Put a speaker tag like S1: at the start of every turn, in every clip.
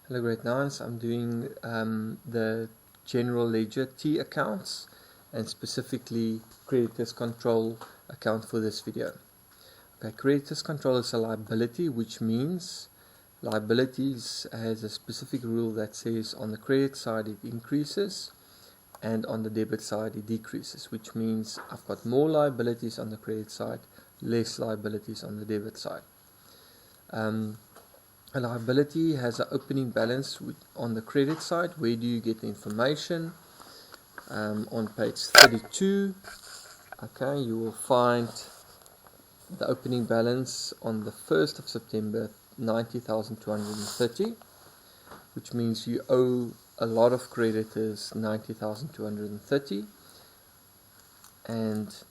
S1: Hello grade 9s, I'm doing the general ledger T accounts and specifically creditors control account for this video. Okay, creditors control is a liability, which means liabilities has a specific rule that says on the credit side it increases and on the debit side it decreases, which means I've got more liabilities on the credit side, less liabilities on the debit side. A liability has an opening balance on the credit side. Where do you get the information? On page 32, okay, you will find the opening balance on the 1st of September, 90,230, which means you owe a lot of creditors 90,230. And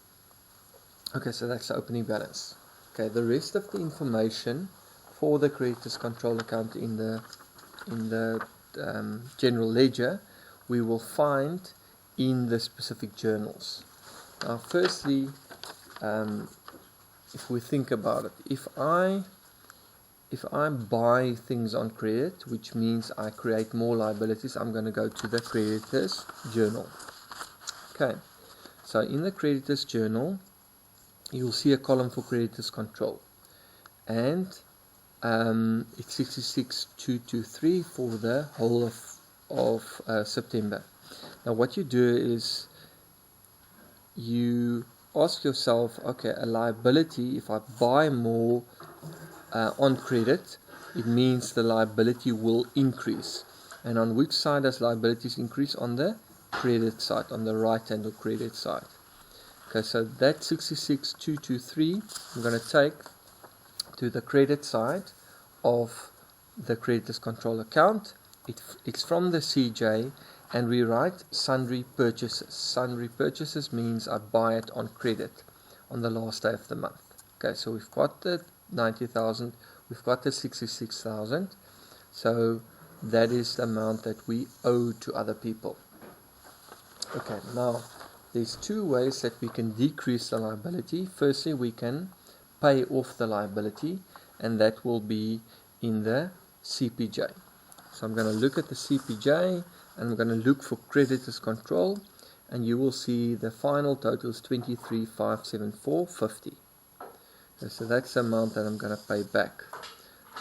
S1: okay, so that's the opening balance. Okay, the rest of the information for the creditors control account in the general ledger we will find in the specific journals. Now firstly, if we think about it, if I buy things on credit, which means I create more liabilities, I'm going to go to the creditors journal. Okay, so in the creditors journal you'll see a column for creditors control, and it's 66,223 for the whole of September. Now what you do is you ask yourself, okay, a liability, if I buy more on credit, it means the liability will increase. And on which side does liabilities increase? On the credit side, on the right hand of credit side. Okay, so that 66,223 I'm going to take to the credit side of the creditors control account. It's from the CJ, and we write sundry purchases. Sundry purchases means I buy it on credit on the last day of the month. Okay, so we've got the 90,000, we've got the 66,000, so that is the amount that we owe to other people. Okay, now there's two ways that we can decrease the liability. Firstly, we can pay off the liability, and that will be in the CPJ. So I'm going to look at the CPJ and I'm going to look for creditors control, and you will see the final total is 23,574.50. So that's the amount that I'm going to pay back.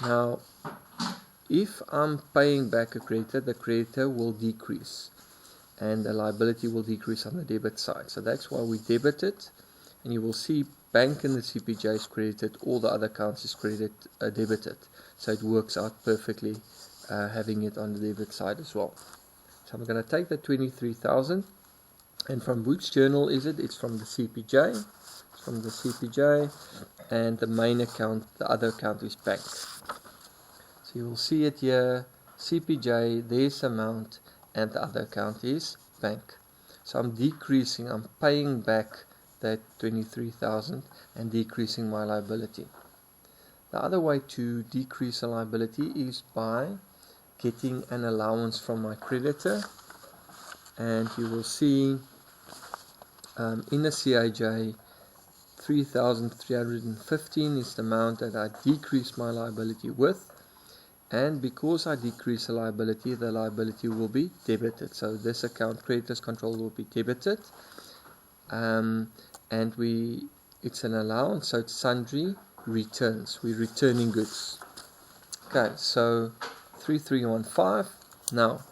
S1: Now if I'm paying back a creditor, the creditor will decrease and the liability will decrease on the debit side. So that's why we debit it, and you will see bank and the CPJ is credited, all the other accounts is debited. So it works out perfectly having it on the debit side as well. So I'm going to take the 23,000, and from which journal is it? It's from the CPJ. It's from the CPJ, and the main account, the other account is bank. So you will see it here, CPJ, this amount, and the other account is bank. So I'm decreasing, I'm paying back that 23,000 and decreasing my liability. The other way to decrease a liability is by getting an allowance from my creditor, and you will see in the CIJ 3,315 is the amount that I decrease my liability with, and because I decrease the liability will be debited. So this account, creditors control, will be debited, and it's an allowance, so it's sundry returns. We're returning goods. Okay, so 3315. Now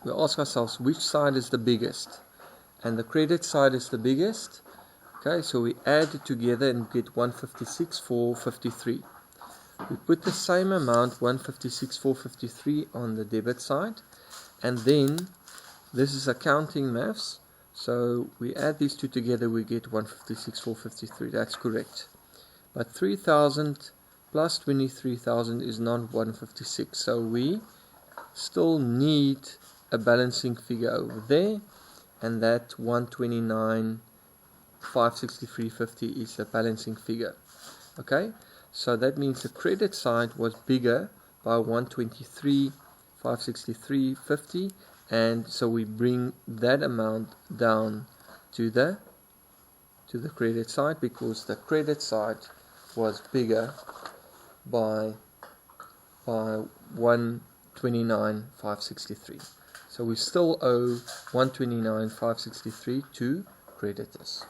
S1: we ask ourselves, which side is the biggest? And the credit side is the biggest. Okay, so we add it together and get 156,453. We put the same amount, 156,453, on the debit side, and then this is accounting maths. So we add these two together, we get 156,453. That's correct. But 3,000 plus 23,000 is not 156. So we still need a balancing figure over there, and that 129,563.50 is the balancing figure. Okay, so that means the credit side was bigger by 123,563.50. And so we bring that amount down to the credit side, because the credit side was bigger by by 129,563. So we still owe 129,563 to creditors.